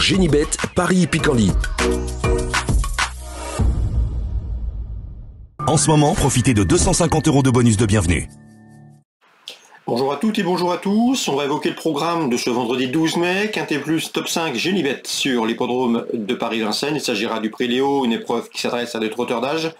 Génibet, Paris-Picanly. En ce moment, profitez de 250 € de bonus de bienvenue. Bonjour à toutes et bonjour à tous. On va évoquer le programme de ce vendredi 12 mai, Quintet Plus Top 5 Génibet sur l'hippodrome de Paris-Vincennes. Il s'agira du prix Léo, une épreuve qui s'adresse à des trotteurs d'âge.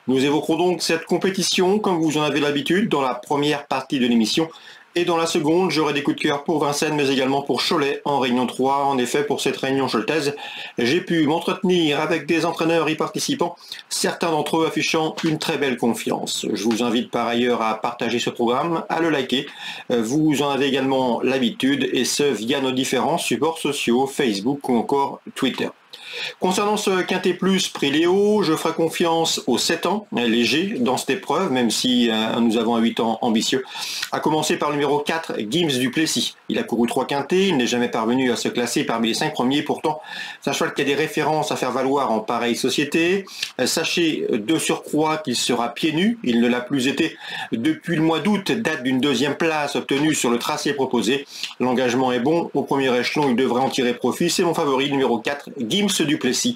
Nous évoquerons donc cette compétition, comme vous en avez l'habitude, dans la première partie de l'émission. Et dans la seconde, j'aurai des coups de cœur pour Vincennes, mais également pour Cholet en Réunion 3. En effet, pour cette réunion choletaise, j'ai pu m'entretenir avec des entraîneurs y participant, certains d'entre eux affichant une très belle confiance. Je vous invite par ailleurs à partager ce programme, à le liker. Vous en avez également l'habitude, et ce via nos différents supports sociaux, Facebook ou encore Twitter. Concernant ce Quintet Plus prix Léo, je ferai confiance aux 7 ans, léger dans cette épreuve, même si nous avons un 8 ans ambitieux. À commencer par le numéro 4, Gims du Plessis. Il a couru 3 quintets, il n'est jamais parvenu à se classer parmi les 5 premiers, pourtant c'est un cheval qui a des références à faire valoir en pareille société. Sachez de surcroît qu'il sera pieds nus, il ne l'a plus été depuis le mois d'août, date d'une 2e place obtenue sur le tracé proposé. L'engagement est bon, au premier échelon il devrait en tirer profit, c'est mon favori, numéro 4, Gims du Plessis.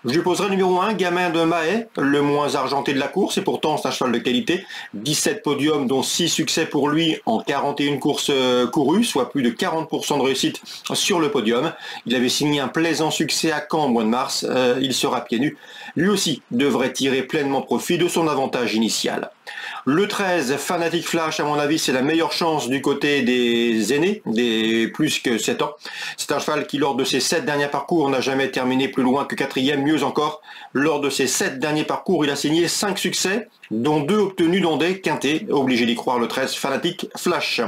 Je lui poserai numéro 1, Gamin de Mahé, le moins argenté de la course, et pourtant c'est un cheval de qualité. 17 podiums, dont 6 succès pour lui en 41 courses courues, soit plus de 40% de réussite sur le podium. Il avait signé un plaisant succès à Caen au mois de mars, il sera pieds nus. Lui aussi devrait tirer pleinement profit de son avantage initial. Le 13, Fanatic Flash, à mon avis, c'est la meilleure chance du côté des aînés, des plus que 7 ans. C'est un cheval qui, lors de ses 7 derniers parcours, n'a jamais terminé plus loin que 4e, mieux encore. Lors de ses 7 derniers parcours, il a signé 5 succès, dont 2 obtenus dans des quintets. Obligé d'y croire, le 13, Fanatic Flash.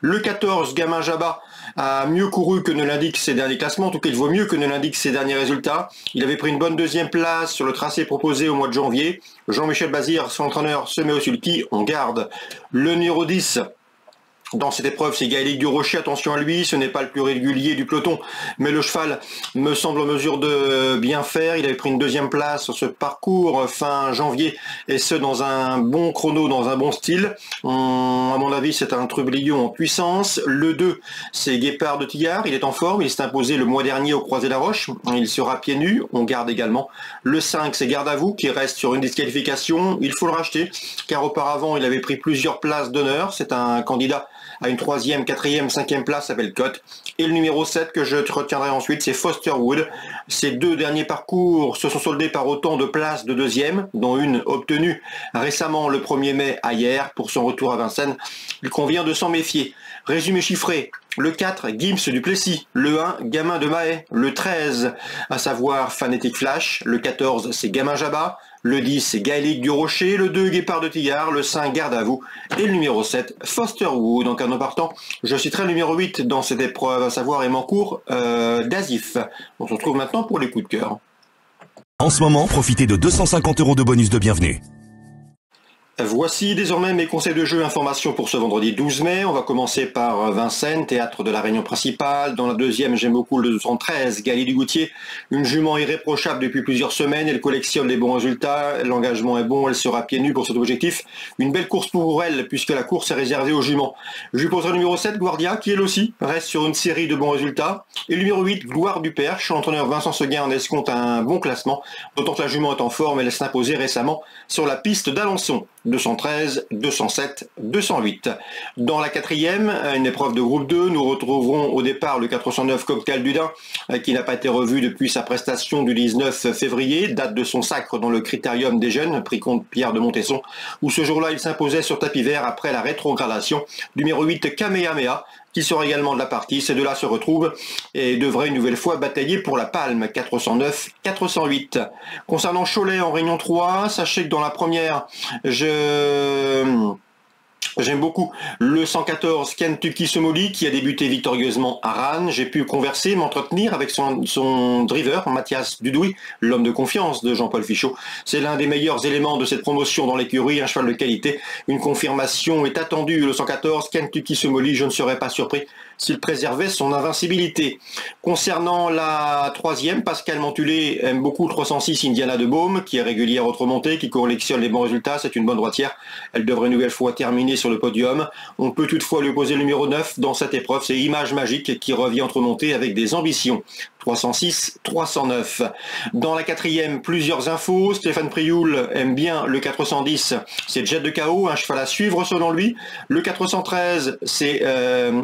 Le 14, Gamin Jabba, a mieux couru que ne l'indiquent ses derniers classements, en tout cas il vaut mieux que ne l'indiquent ses derniers résultats. Il avait pris une bonne 2e place sur le tracé proposé au mois de janvier. Jean-Michel Bazir, son entraîneur, se met au sulky, on garde. Le numéro 10, dans cette épreuve, c'est Gaëlic du Rocher, attention à lui, ce n'est pas le plus régulier du peloton, mais le cheval me semble en mesure de bien faire. Il avait pris une 2e place sur ce parcours fin janvier, et ce dans un bon chrono, dans un bon style. À mon avis, c'est un trublion en puissance. Le 2, c'est Guépard de Tigard, il est en forme, il s'est imposé le mois dernier au Croisé-la-Roche, il sera pieds nus, on garde également. Le 5, c'est Garde à vous, qui reste sur une disqualification, il faut le racheter, car auparavant il avait pris plusieurs places d'honneur, c'est un candidat à une 3e, 4e, 5e place à Bellecote. Et le numéro 7 que je retiendrai ensuite, c'est Foster Wood. Ces 2 derniers parcours se sont soldés par autant de places de 2e, dont une obtenue récemment le 1er mai à hier pour son retour à Vincennes. Il convient de s'en méfier. Résumé chiffré. Le 4, Gims du Plessis. Le 1, Gamin de Mahé. Le 13, à savoir Fanatic Flash. Le 14, c'est Gamin Jabba. Le 10, c'est Gaëlic du Rocher. Le 2, Guépard de Tigard. Le 5, Garde à vous. Et le numéro 7, Foster Wood. En cas de partant, je citerai le numéro 8 dans cette épreuve, à savoir Emancourt d'Azif. On se retrouve maintenant pour les coups de cœur. En ce moment, profitez de 250 € de bonus de bienvenue. Voici désormais mes conseils de jeu informations pour ce vendredi 12 mai. On va commencer par Vincennes, théâtre de la réunion principale. Dans la 2e, j'aime beaucoup le 213, Galie du Goutier. Une jument irréprochable depuis plusieurs semaines. Elle collectionne les bons résultats. L'engagement est bon. Elle sera pieds nus pour cet objectif. Une belle course pour elle, puisque la course est réservée aux juments. Je lui poserai le numéro 7, Guardia, qui elle aussi reste sur une série de bons résultats. Et le numéro 8, Gloire du Perche. L'entraîneur Vincent Seguin en escompte un bon classement. D'autant que la jument est en forme. Elle s'est imposée récemment sur la piste d'Alençon. 213, 207, 208. Dans la 4e, une épreuve de groupe 2, nous retrouverons au départ le 409 Cocktail du Dain, qui n'a pas été revu depuis sa prestation du 19 février, date de son sacre dans le Critérium des Jeunes, prix contre Pierre de Montesson, où ce jour-là il s'imposait sur tapis vert après la rétrogradation. Numéro 8, Kamehameha, qui sera également de la partie. Ces deux-là se retrouvent et devraient une nouvelle fois batailler pour la palme, 409, 408. Concernant Cholet en Réunion 3, sachez que dans la première, j'aime beaucoup le 114 Kentucky Somoli qui a débuté victorieusement à Rannes. J'ai pu converser, m'entretenir avec son driver, Mathias Dudouis, l'homme de confiance de Jean-Paul Fichot. C'est l'un des meilleurs éléments de cette promotion dans l'écurie, un cheval de qualité. Une confirmation est attendue. Le 114 Kentucky Somoli, je ne serais pas surpris s'il préservait son invincibilité. Concernant la 3e, Pascal Montulé aime beaucoup le 306 Indiana de Baume, qui est régulière autre montée, qui collectionne les bons résultats. C'est une bonne droitière. Elle devrait une nouvelle fois terminer sur le podium. On peut toutefois lui opposer le numéro 9 dans cette épreuve. C'est Image Magique qui revient entre montées avec des ambitions. 306, 309. Dans la quatrième, plusieurs infos. Stéphane Prioul aime bien le 410, c'est Jet de KO, un cheval à suivre selon lui. Le 413, c'est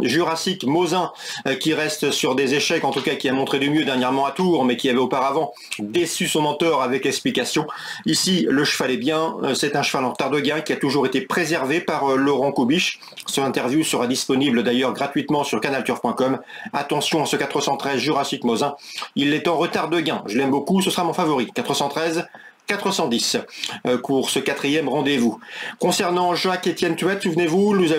Jurassic Mosin qui reste sur des échecs, en tout cas qui a montré du mieux dernièrement à Tours, mais qui avait auparavant déçu son mentor avec explication. Ici, le cheval est bien, c'est un cheval en retard de gain qui a toujours été préservé par Laurent Coubiche. Son interview sera disponible d'ailleurs gratuitement sur canalturf.com. Attention à ce 413 Jurassic Mosin, il est en retard de gain, je l'aime beaucoup, ce sera mon favori. 413, 410 pour ce quatrième rendez-vous. Concernant Jacques-Étienne Tuet, souvenez-vous, nous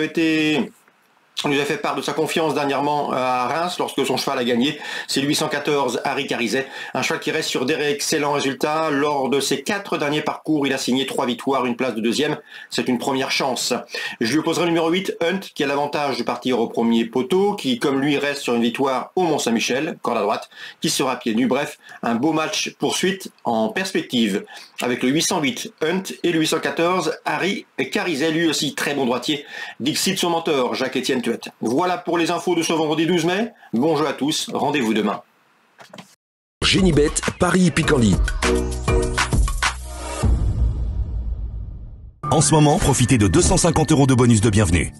a fait part de sa confiance dernièrement à Reims lorsque son cheval a gagné. C'est le 814 Harry Carizet, un cheval qui reste sur des excellents résultats. Lors de ses 4 derniers parcours, il a signé 3 victoires, une place de deuxième. C'est une première chance. Je lui opposerai le numéro 8, Hunt, qui a l'avantage de partir au premier poteau, qui comme lui reste sur une victoire au Mont-Saint-Michel, corde à droite, qui sera pieds nus. Bref, un beau match poursuite en perspective. Avec le 808 Hunt et le 814 Harry Carizet, lui aussi très bon droitier. Dixit son mentor, Jacques-Étienne Tuet. Voilà pour les infos de ce vendredi 12 mai. Bon jeu à tous, rendez-vous demain. Génibet, Paris Picardie. En ce moment, profitez de 250 € de bonus de bienvenue.